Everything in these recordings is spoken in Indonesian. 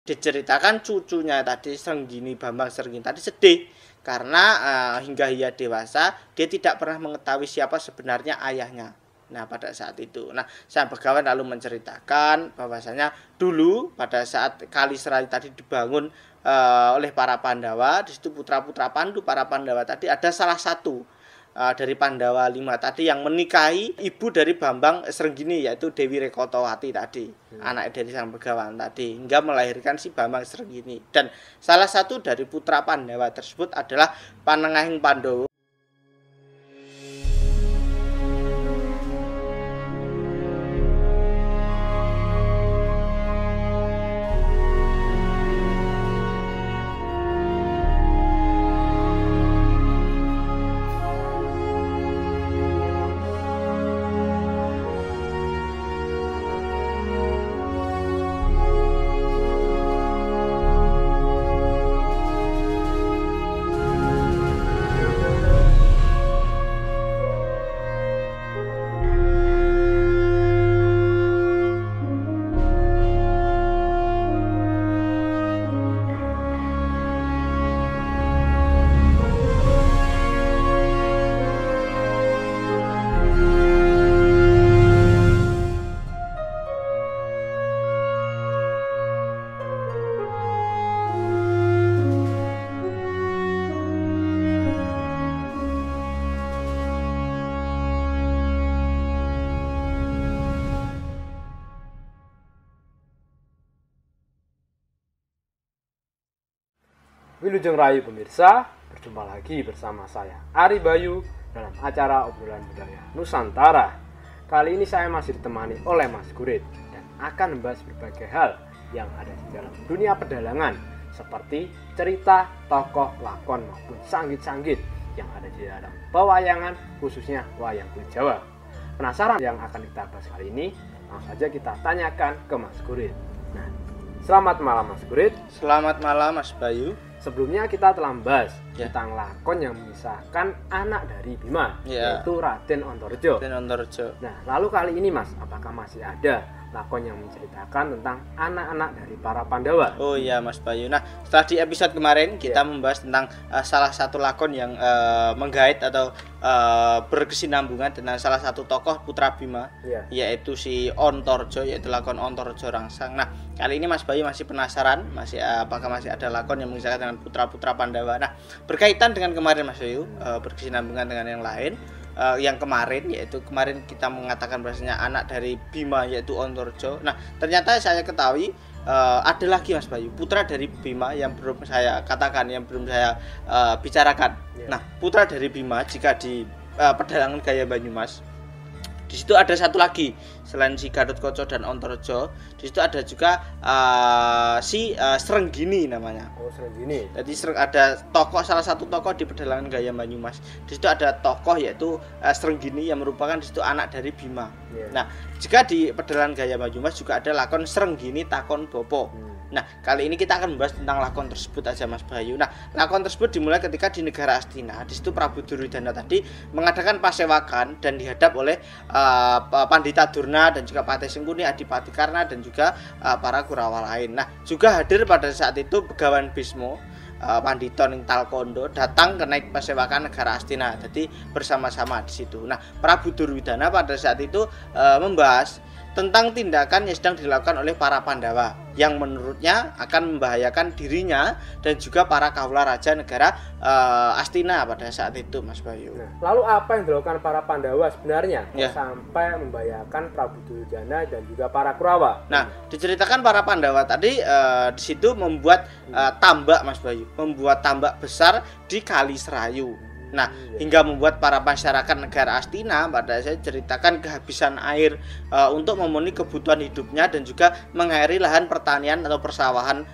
Diceritakan cucunya tadi Srenggini, Bambang Srenggini tadi sedih karena hingga ia dewasa dia tidak pernah mengetahui siapa sebenarnya ayahnya. Nah, pada saat itu, Sang Begawan lalu menceritakan bahwasanya dulu pada saat Kali Serayu tadi dibangun oleh para Pandawa, di situ putra-putra Pandu para Pandawa tadi ada salah satu dari Pandawa 5 tadi yang menikahi ibu dari Bambang Srenggini, yaitu Dewi Rekotowati tadi, anak dari Sang Begawan tadi, hingga melahirkan si Bambang Srenggini. Dan salah satu dari putra Pandawa tersebut adalah Panengahing Pandowo. Wilujeng Rayu pemirsa, berjumpa lagi bersama saya Ari Bayu dalam acara obrolan budaya Nusantara. Kali ini saya masih ditemani oleh Mas Gurit dan akan membahas berbagai hal yang ada di dalam dunia pedalangan, seperti cerita, tokoh, lakon maupun sanggit-sanggit yang ada di dalam pewayangan, khususnya wayang kulit Jawa. Penasaran yang akan kita bahas kali ini? Langsung saja kita tanyakan ke Mas Gurit. Nah, selamat malam Mas Gurit. Selamat malam Mas Bayu. Sebelumnya kita telah membahas tentang lakon yang mengisahkan anak dari Bima, yaitu Raden Antareja. Nah, lalu kali ini Mas, apakah masih ada lakon yang menceritakan tentang anak-anak dari para Pandawa? Oh iya Mas Bayu. Nah, setelah di episode kemarin kita membahas tentang salah satu lakon yang menggait atau berkesinambungan dengan salah satu tokoh putra Bima, yaitu si Antareja, yaitu lakon Antareja Rangsang. Nah, kali ini Mas Bayu masih penasaran, apakah masih ada lakon yang mengisahkan dengan putra-putra Pandawa. Nah, berkaitan dengan kemarin Mas Bayu, berkesinambungan dengan yang lain. Yang kemarin kita mengatakan bahasanya anak dari Bima, yaitu Antareja. Nah, ternyata saya ketahui ada lagi Mas Bayu, putra dari Bima yang belum saya katakan, yang belum saya bicarakan. Nah, putra dari Bima jika di pedalangan Gaya Banyumas, di situ ada satu lagi selain si Gatotkaca dan Antareja. Di situ ada juga si Srenggini namanya. Oh, Srenggini. Jadi ada tokoh, salah satu tokoh di pedalangan Gaya Banyumas. Di situ ada tokoh yaitu Srenggini yang merupakan di situ anak dari Bima. Nah, jika di pedalangan Gaya Banyumas juga ada lakon Srenggini Takon Bopo. Nah, kali ini kita akan membahas tentang lakon tersebut aja Mas Bayu. Nah, lakon tersebut dimulai ketika di negara Astina. Di situ Prabu Duryudana tadi mengadakan pasewakan dan dihadap oleh Pandita Durna dan juga Patih Sengkuni, Adipati Karna dan juga para Kurawa lain. Nah, juga hadir pada saat itu Begawan Bismo, Pandita ning Talkondo datang ke naik pasewakan negara Astina. Jadi bersama-sama di situ. Nah, Prabu Duryudana pada saat itu membahas tentang tindakan yang sedang dilakukan oleh para Pandawa yang menurutnya akan membahayakan dirinya dan juga para kaula raja negara Astina pada saat itu Mas Bayu. Nah, lalu apa yang dilakukan para Pandawa sebenarnya sampai membahayakan Prabu Duryudana dan juga para Kurawa? Nah, diceritakan para Pandawa tadi di situ membuat tambak Mas Bayu, membuat tambak besar di Kali Serayu. Nah, hingga membuat para masyarakat negara Astina pada saya ceritakan kehabisan air untuk memenuhi kebutuhan hidupnya dan juga mengairi lahan pertanian atau persawahan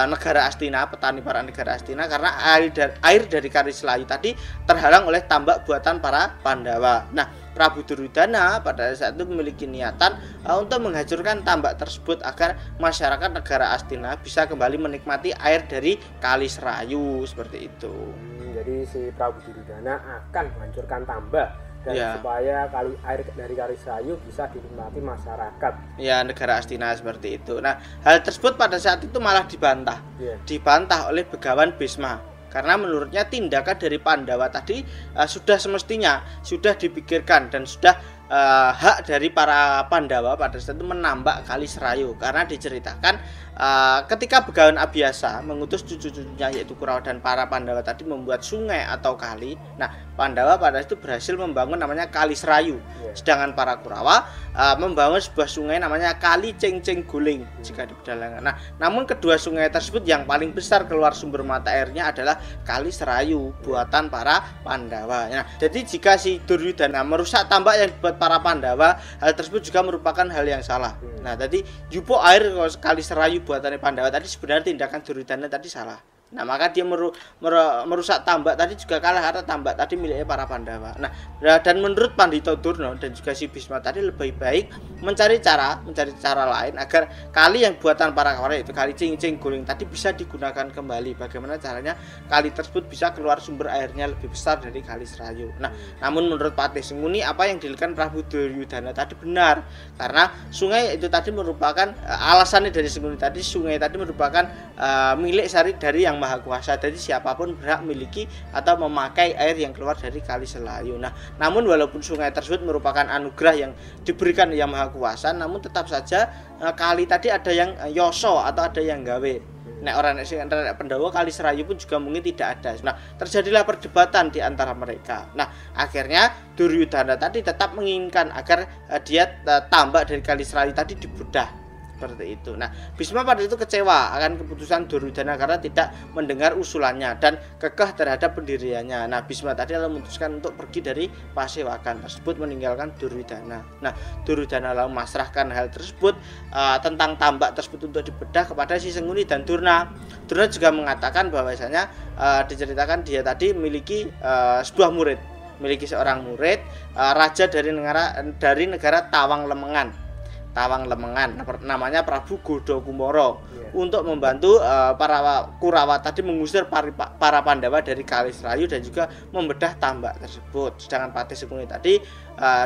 negara Astina, petani para negara Astina, karena air dari Kali Serayu tadi terhalang oleh tambak buatan para Pandawa. Nah, Prabu Duryudana pada saat itu memiliki niatan untuk menghancurkan tambak tersebut agar masyarakat negara Astina bisa kembali menikmati air dari Kali Serayu seperti itu. Jadi si Prabu Duryudana akan menghancurkan tambak dan supaya air dari Kali Serayu bisa dinikmati masyarakat. Ya, negara Astina seperti itu. Nah, hal tersebut pada saat itu malah dibantah. Dibantah oleh Begawan Bisma. Karena menurutnya tindakan dari Pandawa tadi sudah semestinya, sudah dipikirkan dan sudah hak dari para Pandawa pada saat itu menambak Kali Serayu. Karena diceritakan ketika Begawan Abhyasa mengutus cucu-cucunya yaitu Kurawa dan para Pandawa tadi membuat sungai atau kali. Nah, Pandawa pada itu berhasil membangun namanya Kali Serayu. Sedangkan para Kurawa membangun sebuah sungai namanya Kali Cengceng Guling jika di pedalaman. Nah, namun kedua sungai tersebut yang paling besar keluar sumber mata airnya adalah Kali Serayu buatan para Pandawa. Nah, jadi jika si Duryudana merusak tambak yang dibuat para Pandawa, hal tersebut juga merupakan hal yang salah. Nah, tadi jupo air Kali Serayu buatannya Pandawa tadi sebenarnya tindakan Duryudana tadi salah. Nah, maka dia merusak tambak tadi juga kalah karena tambak tadi miliknya para Pandawa. Nah, dan menurut Pandhita Durna dan juga si Bisma tadi lebih baik mencari cara lain agar kali yang buatan para Kurawa itu Kali Cengceng Guling tadi bisa digunakan kembali. Bagaimana caranya kali tersebut bisa keluar sumber airnya lebih besar dari Kali Serayu. Nah, namun menurut Patih Sengkuni apa yang dilakukan Prabu Duryudana tadi benar, karena sungai itu tadi merupakan alasannya dari Sengkuni tadi, sungai tadi merupakan milik dari yang Maha Kuasa. Jadi siapapun berhak miliki atau memakai air yang keluar dari Kali Serayu. Nah, namun walaupun sungai tersebut merupakan anugerah yang diberikan Yang Maha Kuasa, namun tetap saja kali tadi ada yang yoso atau ada yang gawe. Nah, orang Pandawa Kali Serayu pun juga mungkin tidak ada. Nah, terjadilah perdebatan di antara mereka. Nah, akhirnya Duryudana tadi tetap menginginkan agar dia tambak dari Kali Serayu tadi dibedah. Seperti itu. Nah, Bisma pada itu kecewa akan keputusan Duryudana karena tidak mendengar usulannya dan kekeh terhadap pendiriannya. Nah, Bisma tadi lalu memutuskan untuk pergi dari Pasewakan tersebut meninggalkan Duryudana. Nah, Duryudana lalu memasrahkan hal tersebut tentang tambak tersebut untuk dibedah kepada si Sengkuni dan Durna. Durna juga mengatakan bahwasanya diceritakan dia tadi memiliki sebuah murid, memiliki seorang murid raja dari negara Tawang Lemengan namanya Prabu Godakumara untuk membantu para Kurawa tadi mengusir para Pandawa dari Kali Serayu dan juga membedah tambak tersebut. Sedangkan Patih Sengkuni tadi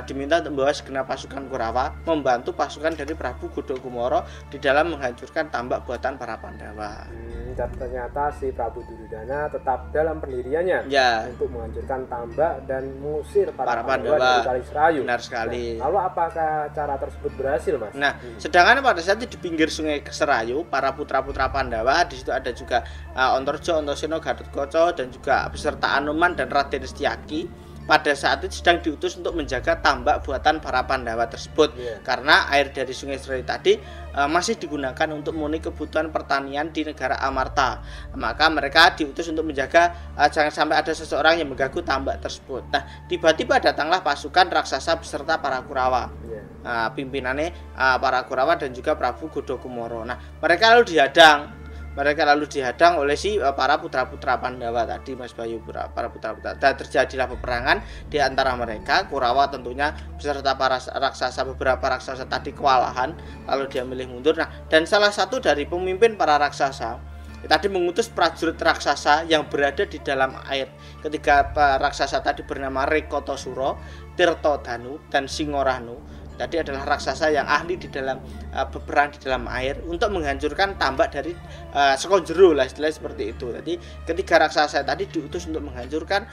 diminta untuk membawa segenap pasukan Kurawa membantu pasukan dari Prabu Godakumara di dalam menghancurkan tambak buatan para Pandawa. Dan ternyata si Prabu Duryudana tetap dalam pendiriannya untuk menghancurkan tambak dan mengusir para Pandawa dari Kali Serayu. Benar sekali. Nah, lalu apakah cara tersebut berhasil, Mas? Nah, sedangkan pada saat itu di pinggir Sungai Serayu, para putra-putra Pandawa di situ ada juga Antarja, Antaséna, Gatotkaca dan juga beserta Anoman dan Raden Setyaki. Pada saat itu sedang diutus untuk menjaga tambak buatan para Pandawa tersebut karena air dari Sungai Serayu tadi masih digunakan untuk memenuhi kebutuhan pertanian di negara Amarta. Maka mereka diutus untuk menjaga jangan sampai ada seseorang yang mengganggu tambak tersebut. Nah, tiba-tiba datanglah pasukan raksasa beserta para Kurawa. Pimpinannya para Kurawa dan juga Prabu Godakumara. Nah, mereka lalu dihadang oleh si para putra-putra Pandawa tadi, Mas Bayu, para putra-putra. Dan terjadilah peperangan di antara mereka. Kurawa tentunya beserta para raksasa, beberapa raksasa tadi kewalahan, lalu dia milih mundur. Nah, dan salah satu dari pemimpin para raksasa tadi mengutus prajurit raksasa yang berada di dalam air. Ketika raksasa tadi bernama Rekotosuro, Tirtodanu dan Singorahnu tadi adalah raksasa yang ahli di dalam berperang di dalam air untuk menghancurkan tambak dari sekojero lah, istilahnya seperti itu. Jadi ketiga raksasa tadi diutus untuk menghancurkan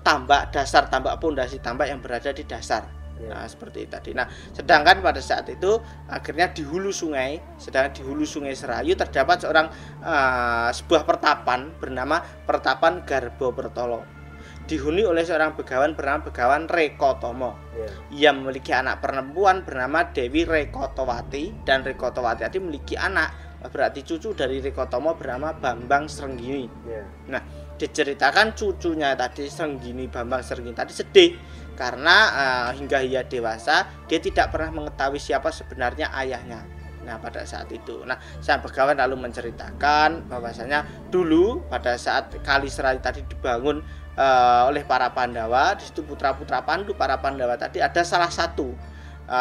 tambak dasar, tambak pondasi tambak yang berada di dasar. Nah, seperti itu tadi. Nah, sedangkan pada saat itu akhirnya di hulu sungai Serayu terdapat sebuah pertapan bernama Pertapan Garba Pertolo. Dihuni oleh seorang begawan bernama Begawan Rekotama. Ia memiliki anak perempuan bernama Dewi Rekotowati, dan Rekotowati tadi memiliki anak, berarti cucu dari Rekotama bernama Bambang Srenggini. Nah, diceritakan cucunya tadi Srenggini, Bambang Srenggini tadi sedih karena hingga ia dewasa dia tidak pernah mengetahui siapa sebenarnya ayahnya. Nah, pada saat itu, sang begawan lalu menceritakan bahwasanya dulu pada saat Kali Serayu tadi dibangun oleh para Pandawa, di situ putra-putra Pandu para Pandawa tadi ada salah satu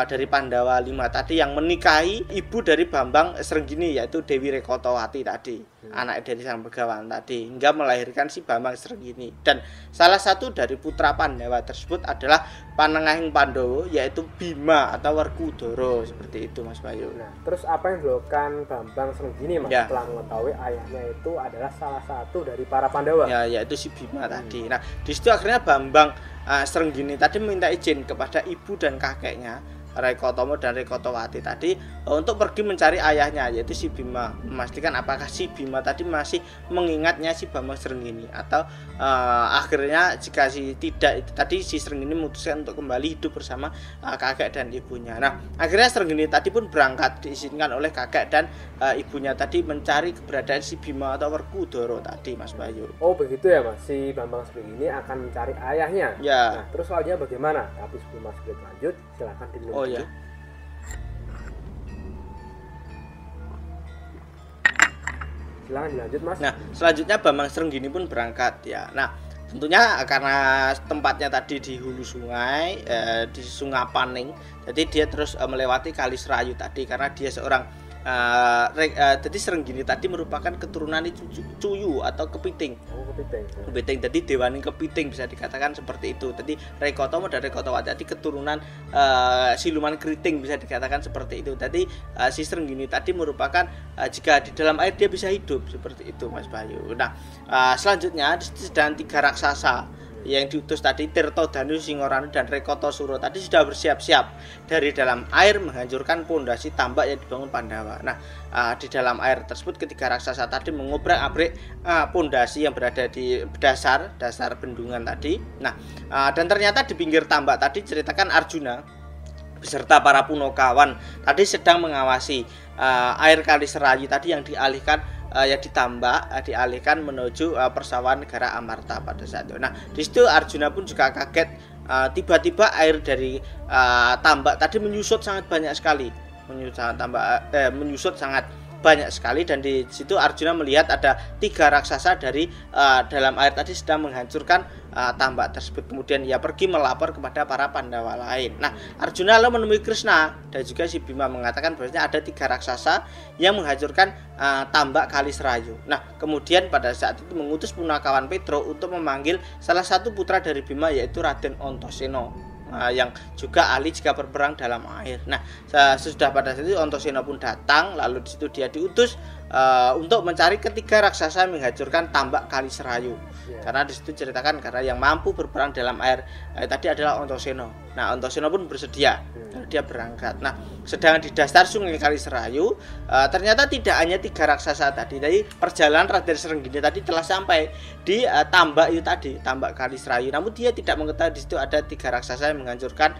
dari Pandawa 5 tadi yang menikahi ibu dari Bambang Srenggini, yaitu Dewi Rekotowati tadi, anak dari sang begawan tadi, hingga melahirkan si Bambang Srenggini. Dan salah satu dari putra Pandawa tersebut adalah panengahing Pandhawa yaitu Bima atau Werkudara, seperti itu Mas Bayu. Nah, terus apa yang dilakukan Bambang Srenggini Mas Ya. setelah mengetahui ayahnya itu adalah salah satu dari para Pandhawa? Ya, yaitu si Bima tadi. Nah, di situ akhirnya Bambang Srenggini tadi meminta izin kepada ibu dan kakeknya Rekatomo dan Rekotowati tadi untuk pergi mencari ayahnya yaitu si Bima, memastikan apakah si Bima tadi masih mengingatnya si Bambang Srenggini atau akhirnya jika si tidak itu tadi si Srenggini memutuskan untuk kembali hidup bersama kakek dan ibunya. Nah, akhirnya Srenggini tadi pun berangkat diizinkan oleh kakek dan ibunya tadi mencari keberadaan si Bima atau Werkudara tadi Mas Bayu. Oh begitu ya Mas, si Bambang Srenggini akan mencari ayahnya. Ya. Nah, terus selanjutnya bagaimana? Tapi sebelum Mas Gurit lanjut, silakan diminum. Oh ya. Silakan dilanjut Mas. Nah, selanjutnya Bambang Srenggini pun berangkat ya. Nah, tentunya karena tempatnya tadi di hulu sungai, di Sungai Paning, jadi dia terus melewati Kali Serayu tadi karena dia seorang jadi Srenggini tadi merupakan keturunan Cuyu atau Kepiting. Oh, Kepiting. Kepiting, jadi Dewaning Kepiting bisa dikatakan seperti itu. Jadi Rekatomo dan Rekotowati tadi keturunan siluman keriting bisa dikatakan seperti itu. Jadi si Srenggini tadi merupakan jika di dalam air dia bisa hidup seperti itu Mas Bayu. Nah, selanjutnya sedang 3 raksasa yang diutus tadi Tirtodanu, Singoranu dan Rekotosuro tadi sudah bersiap-siap dari dalam air menghancurkan pondasi tambak yang dibangun Pandhawa. Nah, di dalam air tersebut ketiga raksasa tadi mengobrak-abrik pondasi yang berada di dasar bendungan tadi. Nah, dan ternyata di pinggir tambak tadi ceritakan Arjuna beserta para punokawan tadi sedang mengawasi air Kali Serayu tadi yang dialihkan dialihkan menuju persawahan negara Amarta pada saat itu. Nah, di situ Arjuna pun juga kaget, tiba-tiba air dari tambak tadi menyusut sangat banyak sekali, menyusut sangat banyak sekali, dan di situ Arjuna melihat ada 3 raksasa dari dalam air tadi sedang menghancurkan tambak tersebut. Kemudian ia pergi melapor kepada para Pandawa lain. Nah, Arjuna lalu menemui Krishna dan juga si Bima mengatakan bahwasanya ada 3 raksasa yang menghancurkan tambak Kali Serayu. Nah, kemudian pada saat itu mengutus Punakawan Petro untuk memanggil salah satu putra dari Bima yaitu Raden Antasena, yang juga ahli jika berperang dalam air. Nah, sesudah pada saat itu Antasena pun datang, lalu di situ dia diutus untuk mencari ketiga raksasa yang menghancurkan tambak Kali Serayu. Karena di situ ceritakan karena yang mampu berperang dalam air tadi adalah Antasena. Nah, Antasena pun bersedia, lalu dia berangkat. Nah, sedangkan di dasar sungai Kali Serayu ternyata tidak hanya 3 raksasa tadi. Jadi perjalanan Raden Srenggini tadi telah sampai di tambak itu tadi, tambak Kali Serayu. Namun dia tidak mengetahui di situ ada 3 raksasa yang menghancurkan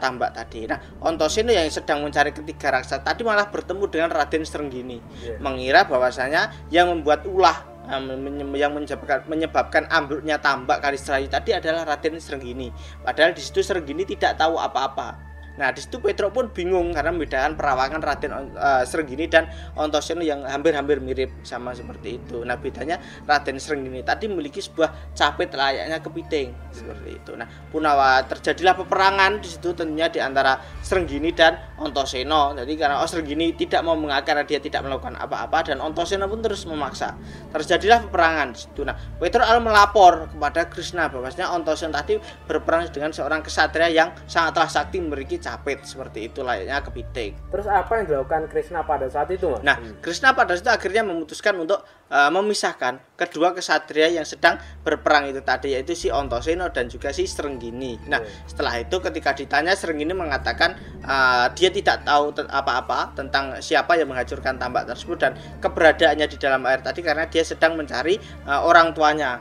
tambak tadi. Nah, Antasena yang sedang mencari ketiga raksasa tadi malah bertemu dengan Raden Srenggini, mengira bahwasanya yang membuat ulah yang menyebabkan ambruknya tambak Kali Serayu tadi adalah Raden Srenggini. Padahal di situ Srenggini tidak tahu apa-apa. Nah, di situ Petro pun bingung karena membedakan perawakan Raden Srenggini dan Antasena yang hampir-hampir mirip, sama seperti itu. Nah, bedanya Raden Srenggini tadi memiliki sebuah capit layaknya kepiting seperti itu. Nah, terjadilah peperangan di situ tentunya di antara Srenggini dan Antasena. Jadi karena Srenggini tidak mau mengaku karena dia tidak melakukan apa-apa, dan Antasena pun terus memaksa. Terjadilah peperangan di situ. Nah, Petro melapor kepada Krishna bahwasanya Antasena tadi berperang dengan seorang kesatria yang sangatlah sakti, memiliki capit seperti itu layaknya kepiting. Terus apa yang dilakukan Krishna pada saat itu, Mas? Nah, Krishna pada saat itu akhirnya memutuskan untuk memisahkan kedua kesatria yang sedang berperang itu tadi, yaitu si Antasena dan juga si Srenggini. Nah, setelah itu ketika ditanya, Srenggini mengatakan dia tidak tahu apa-apa tentang siapa yang menghancurkan tambak tersebut dan keberadaannya di dalam air tadi karena dia sedang mencari orang tuanya,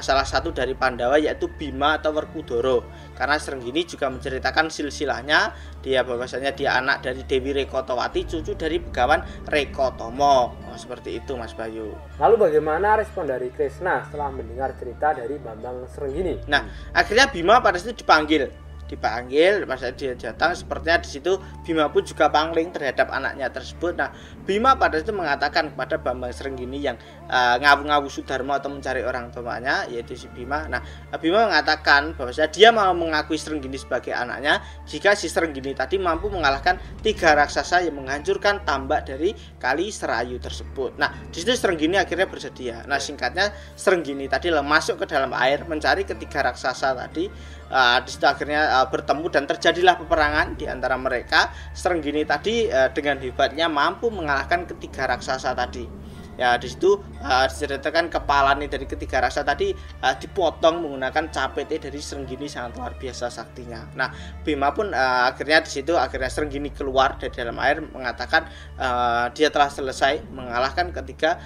salah satu dari Pandawa yaitu Bima atau Werkudara. Karena Srenggini juga menceritakan silsilahnya, dia bahwasanya dia anak dari Dewi Rekotowati, cucu dari Begawan Rekotomo. Seperti itu Mas Bayu. Lalu bagaimana respon dari Krishna setelah mendengar cerita dari Bambang Srenggini? Nah, akhirnya Bima pada situ dipanggil dipanggil. Pas dia datang, sepertinya di situ Bima pun juga pangling terhadap anaknya tersebut. Nah, Bima pada itu mengatakan kepada Bambang Srenggini yang ngawu-ngawu Sudarmo atau mencari orang tuanya, yaitu si Bima. Nah, Bima mengatakan bahwa dia mau mengakui Srenggini sebagai anaknya jika si Srenggini tadi mampu mengalahkan 3 raksasa yang menghancurkan tambak dari Kali Serayu tersebut. Nah, di situ Srenggini akhirnya bersedia. Nah, singkatnya Srenggini tadi masuk ke dalam air mencari ketiga raksasa tadi. Di situ akhirnya bertemu dan terjadilah peperangan di antara mereka. Srenggini tadi dengan hebatnya mampu mengalahkan ketiga raksasa tadi. Ya, di situ diceritakan kepala nih dari ketiga raksasa tadi dipotong menggunakan capete dari Srenggini, sangat luar biasa saktinya. Nah, Bima pun akhirnya Srenggini keluar dari dalam air mengatakan dia telah selesai mengalahkan ketiga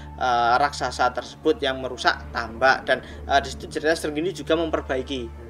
raksasa tersebut yang merusak tambak, dan di situ cerita Srenggini juga memperbaiki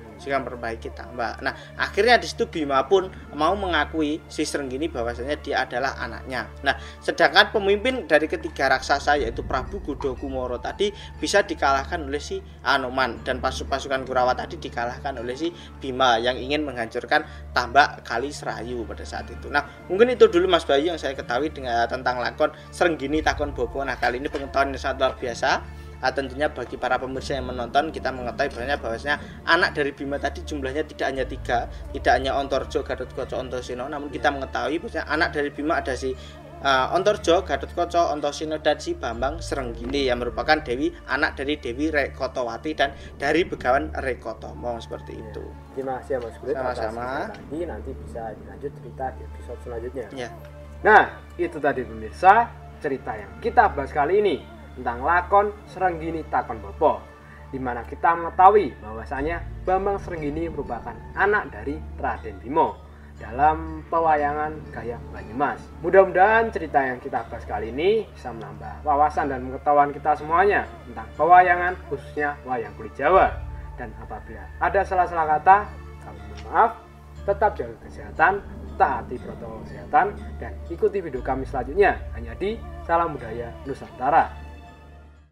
tambak. Nah, akhirnya di situ Bima pun mau mengakui si Srenggini bahwasanya dia adalah anaknya. Nah, sedangkan pemimpin dari ketiga raksasa yaitu Prabu Godokumoro tadi bisa dikalahkan oleh si Anoman, dan pasukan Kurawa tadi dikalahkan oleh si Bima yang ingin menghancurkan tambak Kali Serayu pada saat itu. Nah, mungkin itu dulu Mas Bayu yang saya ketahui tentang lakon Srenggini Takon Bobo. Nah, kali ini pengetahuan yang sangat luar biasa. Tentunya bagi para pemirsa yang menonton, kita mengetahui bahwasanya anak dari Bima tadi jumlahnya tidak hanya 3, tidak hanya Ontorjo, Gatotkaca, Antaséna, namun kita mengetahui bahwasanya anak dari Bima ada si Ontorjo, Gatotkaca, Antaséna, dan si Bambang Srenggini yang merupakan anak dari Dewi Rekotowati dan dari Begawan Rekotomo, seperti itu. Terima kasih Mas Gurit. Sama-sama. Nanti bisa dilanjut cerita di episode selanjutnya. Ya. Nah, itu tadi pemirsa cerita yang kita bahas kali ini tentang lakon Srenggini Takon Bobo, di mana kita mengetahui bahwasanya Bambang Srenggini merupakan anak dari Raden Bima dalam pewayangan Gayam Banyumas. Mudah-mudahan cerita yang kita bahas kali ini bisa menambah wawasan dan pengetahuan kita semuanya tentang pewayangan, khususnya wayang kulit Jawa. Dan apabila ada salah-salah kata, kami mohon maaf. Tetap jaga kesehatan, taati protokol kesehatan, dan ikuti video kami selanjutnya hanya di Salam Budaya Nusantara.